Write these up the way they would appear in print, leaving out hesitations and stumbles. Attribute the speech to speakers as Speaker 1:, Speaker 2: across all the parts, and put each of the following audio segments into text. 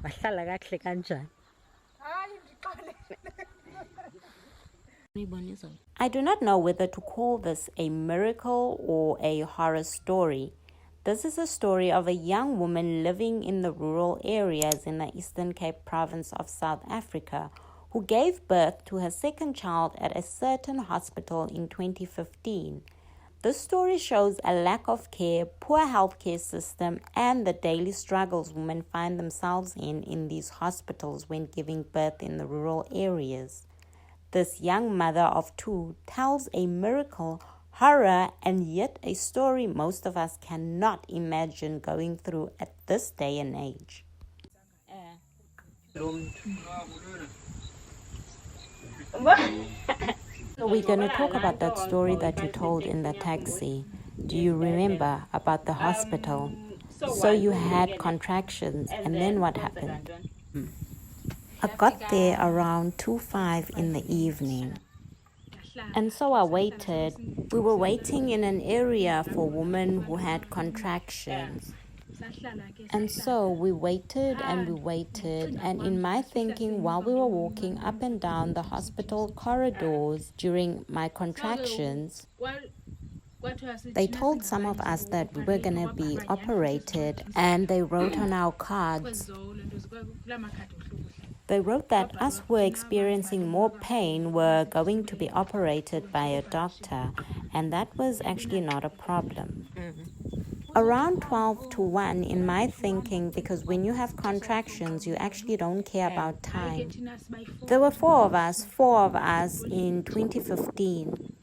Speaker 1: Wahlala kahle kanjani? I do not know whether to call this a miracle or a horror story. This is a story of a young woman living in the rural areas in the Eastern Cape province of South Africa who gave birth to her second child at a certain hospital in 2015. This story shows a lack of care, poor healthcare system, and the daily struggles women find themselves in these hospitals when giving birth in the rural areas. This young mother of two tells a miracle, horror, and yet a story most of us cannot imagine going through at this day and age. So we're going to talk about that story that you told in the taxi. Do you remember about the hospital? So you had contractions, and then what happened? I got there around 2:05 in the evening. And so I waited. We were waiting in an area for women who had contractions. And so we waited, and in my thinking, while we were walking up and down the hospital corridors during my contractions, they told some of us that we were going to be operated, and they wrote on our cards. They wrote that us who were experiencing more pain were going to be operated by a doctor, and that was actually not a problem. Around 12 to 1 in my thinking, because when you have contractions, you actually don't care about time. There were four of us in 2015.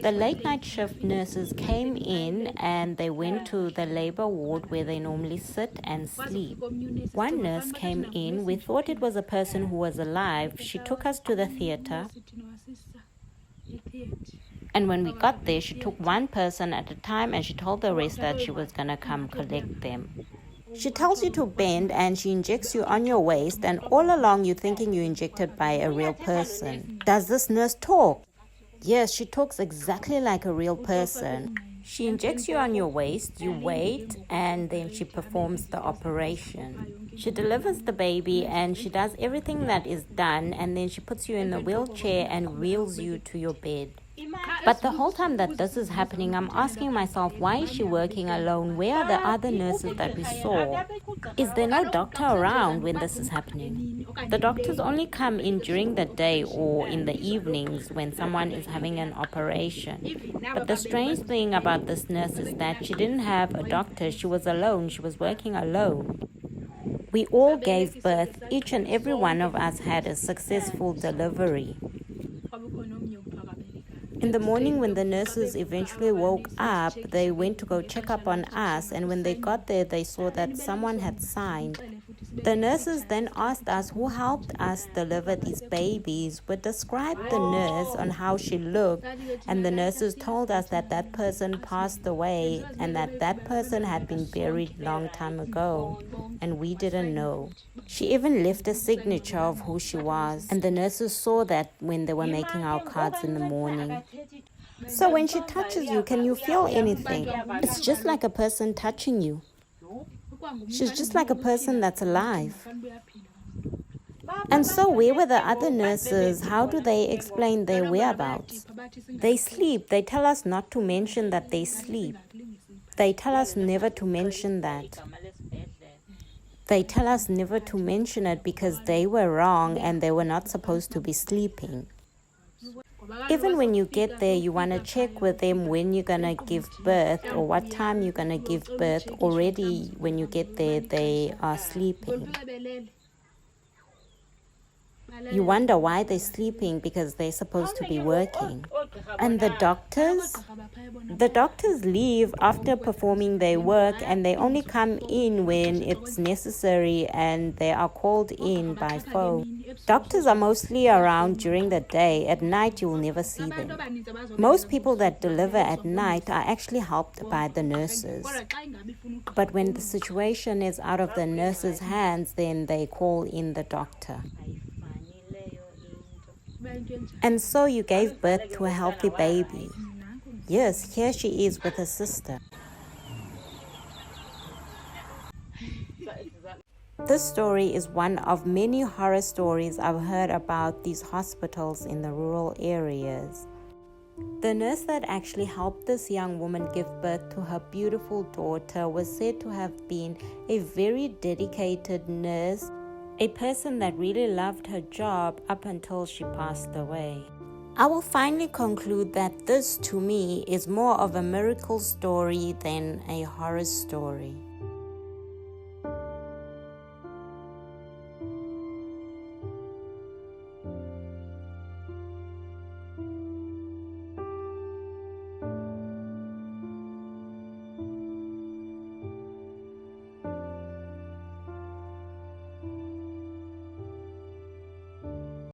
Speaker 1: The late night shift nurses came in and they went to the labor ward where they normally sit and sleep. One nurse came in. We thought it was a person who was alive. She took us to the theater. And when we got there, she took one person at a time and she told the rest that she was going to come collect them. She tells you to bend and she injects you on your waist, and all along you're thinking you're injected by a real person. Does this nurse talk? Yes, she talks exactly like a real person. She injects you on your waist, you wait, and then she performs the operation. She delivers the baby and she does everything that is done, and then she puts you in the wheelchair and wheels you to your bed. But the whole time that this is happening, I'm asking myself, why is she working alone? Where are the other nurses that we saw? Is there no doctor around when this is happening? The doctors only come in during the day or in the evenings when someone is having an operation. But the strange thing about this nurse is that she didn't have a doctor. She was alone. She was working alone. We all gave birth. Each and every one of us had a successful delivery. In the morning, when the nurses eventually woke up, they went to go check up on us, and when they got there, they saw that someone had signed. The nurses then asked us who helped us deliver these babies. We described the nurse on how she looked, and the nurses told us that that person passed away and that that person had been buried long time ago, and we didn't know. She even left a signature of who she was, and the nurses saw that when they were making our cards in the morning. So when she touches you, can you feel anything? It's just like a person touching you. She's just like a person that's alive. And so where were the other nurses? How do they explain their whereabouts? They sleep. They tell us not to mention that they sleep. They tell us never to mention that. They tell us never to mention it because they were wrong and they were not supposed to be sleeping. Even when you get there, you want to check with them when you're going to give birth or what time you're going to give birth. Already when you get there, they are sleeping. You wonder why they're sleeping because they're supposed to be working. And the doctors leave after performing their work, and they only come in when it's necessary and they are called in by phone. Doctors are mostly around during the day. At night, you will never see them. Most people that deliver at night are actually helped by the nurses. But when the situation is out of the nurses' hands, then they call in the doctor. And so you gave birth to a healthy baby. Yes, here she is with her sister. This story is one of many horror stories I've heard about these hospitals in the rural areas. The nurse that actually helped this young woman give birth to her beautiful daughter was said to have been a very dedicated nurse, a person that really loved her job up until she passed away. I will finally conclude that this, to me, is more of a miracle story than a horror story.